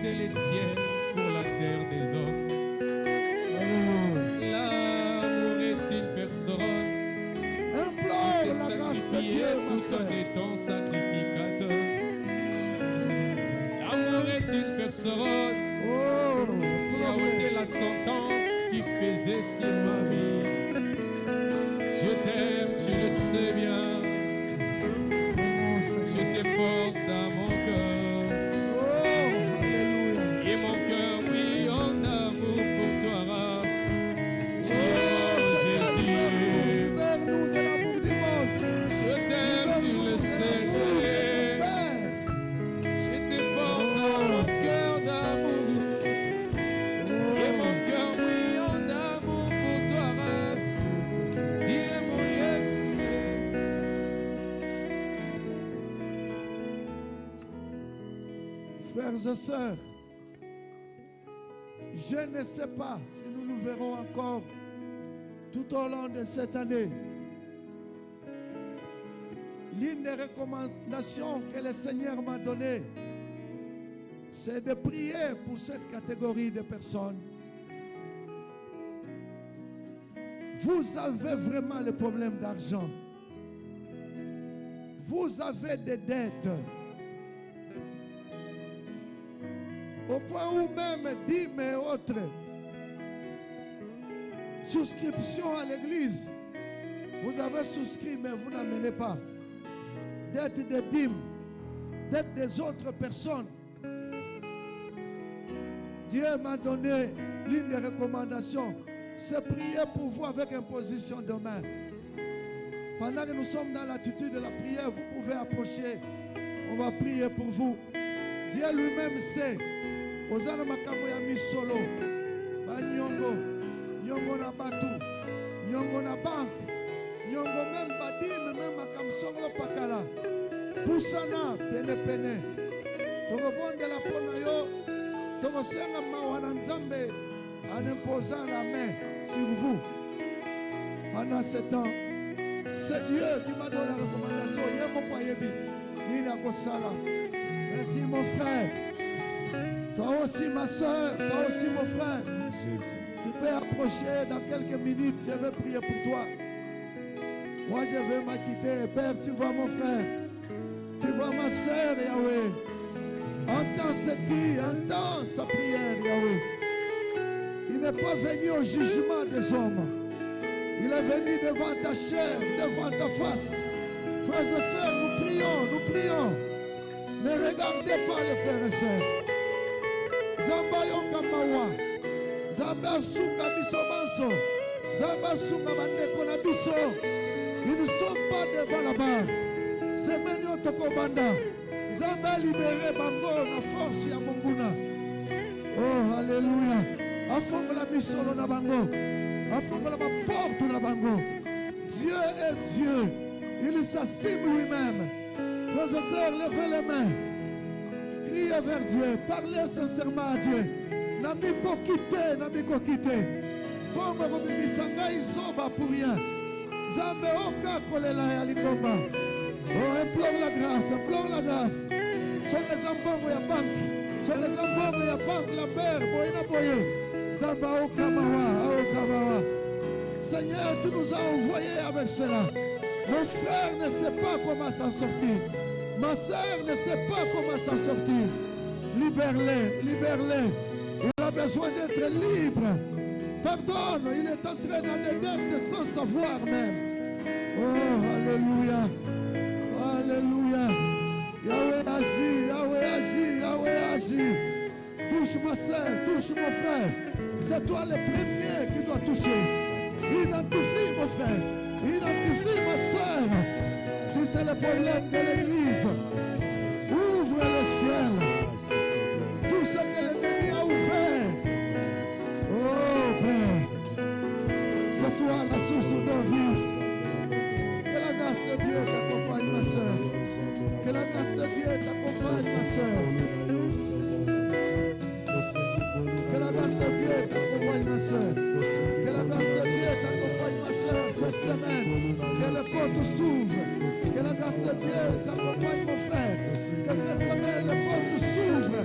les ciels pour la terre des hommes. L'amour est une personne qui s'est sacrifié tout en étant sacrificateur. L'amour est une personne qui a ôté la sentence qui pesait sur ma vie. Je t'aime, tu le sais bien. Je te porte dans mon cœur. Frères et sœurs, je ne sais pas si nous nous verrons encore tout au long de cette année. L'une des recommandations que le Seigneur m'a donnée, c'est de prier pour cette catégorie de personnes. Vous avez vraiment le problème d'argent. Vous avez des dettes. Au point où même dîmes et autres, souscription à l'église, Vous avez souscrit, mais vous n'amenez pas. D'être des dîmes, d'être des autres personnes. Dieu m'a donné l'une des recommandations, c'est prier pour vous avec imposition de main. Pendant que nous sommes dans l'attitude de la prière, vous pouvez approcher. On va prier pour vous. Dieu lui-même sait. Ozana makambo ya misolo. Ba nyongo. Nyongo na batu. Nyongo na bank. Nyongo même badim, même makamsonglo pakala. Pusana pene pene. Toko bonde la pona yo. Toko senga mawana nzambe en imposant la main sur vous. Pendant ce temps, c'est Dieu qui m'a donné la recommandation. Merci mon frère. Toi aussi ma soeur, toi aussi mon frère. Tu peux approcher dans quelques minutes. Je vais prier pour toi. Moi je vais m'acquitter. Père, tu vois mon frère. Tu vois ma soeur, Yahweh. Entends ses cris, entends sa prière, Yahweh. Il n'est pas venu au jugement des hommes. Il est venu devant ta chair, devant ta face. Frères et sœurs, nous prions, nous prions. Ne regardez pas les frères et sœurs. Zamba yokamawa. Zamba sunga biso banso. Zamba sunga bandeko na biso. Ils ne sont pas devant la barre. C'est maintenant tokobanda. Zamba libéré bango na force ya monguna. Oh, alléluia. Afongola misolo na bango. Afongola ma porte na bango. Dieu est Dieu. Il s'assume lui-même. Frères et sœurs, levez les mains. Criez vers Dieu. Parlez sincèrement à Dieu. Namiko quitté, namiko quitté. Comme vous misanga isoba pour rien. Zambe oka kolela ya likomba. Oh, implore la grâce, implore la grâce. Sur les ambongo ya banque. Sur les ambongo ya banque, la paire, boyena boye. Zamba okamawa, okamawa. Seigneur, tu nous as envoyés avec cela. Mon frère ne sait pas comment s'en sortir. Ma soeur ne sait pas comment s'en sortir. Libère-les, libère-les. Il a besoin d'être libre. Pardonne, il est entré dans des dettes sans savoir même. Oh, alléluia. Alléluia. Yahweh agit, Yahweh agit, Yahweh agit. Touche ma soeur, touche mon frère. C'est toi le premier qui doit toucher. Identifie mon frère. Identifie ma soeur. Si c'est le problème de l'église, ouvre le ciel. Tout ce que l'ennemi a ouvert. Oh Père, c'est toi la source d'eau vive. Que la grâce de Dieu t'accompagne ma soeur. Que la grâce de Dieu t'accompagne ma soeur. Que la grâce de Dieu t'accompagne ma soeur. Que la grâce de Dieu t'accompagne ma soeur cette semaine. Que les portes s'ouvrent. Que la grâce de Dieu t'accompagne mon frère. Que cette semaine les portes s'ouvrent.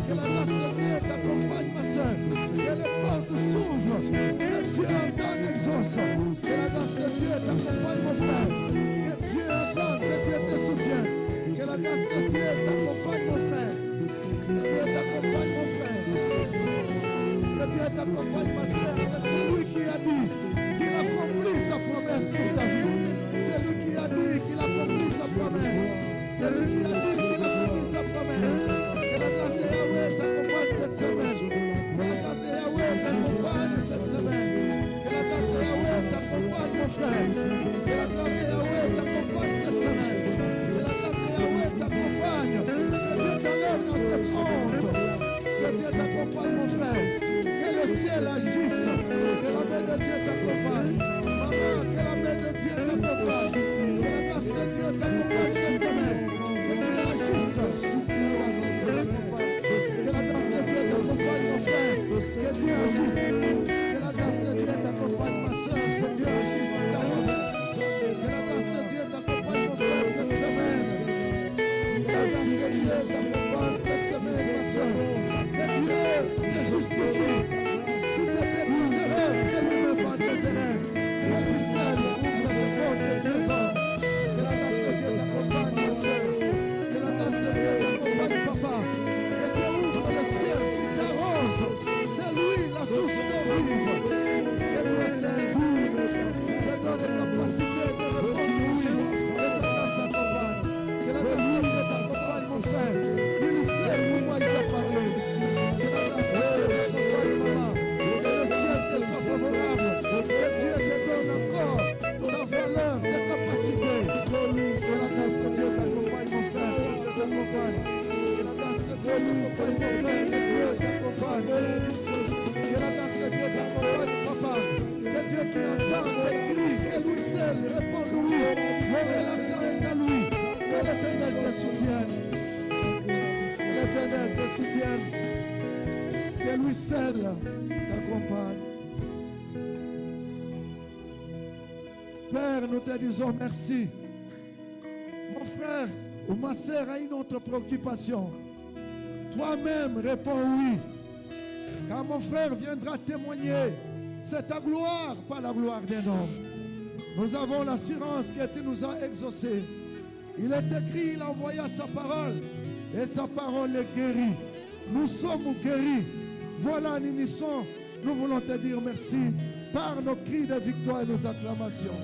Que la grâce de Dieu t'accompagne ma soeur. Que les portes s'ouvrent. Que Dieu entende exauce. Que la grâce de Dieu t'accompagne mon frère. Que Dieu entende, que Dieu te soutienne. Que la grâce de Dieu t'accompagne mon frère. Que Dieu t'accompagne mon frère. Que Dieu t'accompagne ma soeur. C'est lui qui a dit qu'il accomplit sa promesse sur ta vie. C'est lui qui a dit qu'il accomplit sa promesse. C'est lui qui a dit qu'il accomplit sa promesse. Que la grâce de Yahweh t'accompagne cette semaine. Que la grâce de Yahweh t'accompagne cette semaine. Que la grâce de Yahweh t'accompagne mon frère. Que la grâce de Yahweh t'accompagne cette semaine. Que la grâce de Yahweh t'accompagne. Que Dieu t'enlève dans cette honte. Que Dieu t'accompagne mon frère. Que le ciel agisse. Que la main de Dieu t'accompagne. Maman, que la main de Dieu t'accompagne. Que la grâce de Dieu t'accompagne cette semaine. Que Dieu agisse. Que la grâce de Dieu t'accompagne mon frère. Que Dieu agisse. Que la grâce de Dieu t'accompagne ma soeur. Que Dieu agisse dans ta vie. Que la grâce de Dieu t'accompagne mon frère cette semaine. Que la grâce de Dieu t'accompagne cette semaine ma soeur. Que Dieu te justifie. Si c'était tes erreurs, que nous ne pas tes erreurs. Que tu seul ouvre ce porte de trésor. Que la grâce de Dieu t'accompagne ma soeur. Que la grâce de Dieu t'accompagne papa. Que Dieu ouvre le ciel, qu'il t'arrose. C'est lui la source d'eau vive. Que Dieu seul te donne capacité Que la grâce de Dieu t'accompagne, papa. Que Dieu qui entend tes cris, que lui seul répond-lui. Le l'argent est à lui. Que l'Éternel te soutienne. L'Éternel te soutienne. Que lui seul t'accompagne. Père, nous te disons merci. Mon frère ou ma sœur a une autre préoccupation. Toi-même réponds oui. Quand mon frère viendra témoigner, c'est ta gloire, pas la gloire d'un homme. Nous avons l'assurance que tu nous as exaucés. Il est écrit, il envoya sa parole et sa parole est guérie. Nous sommes guéris. Voilà, nous voulons te dire merci par nos cris de victoire et nos acclamations.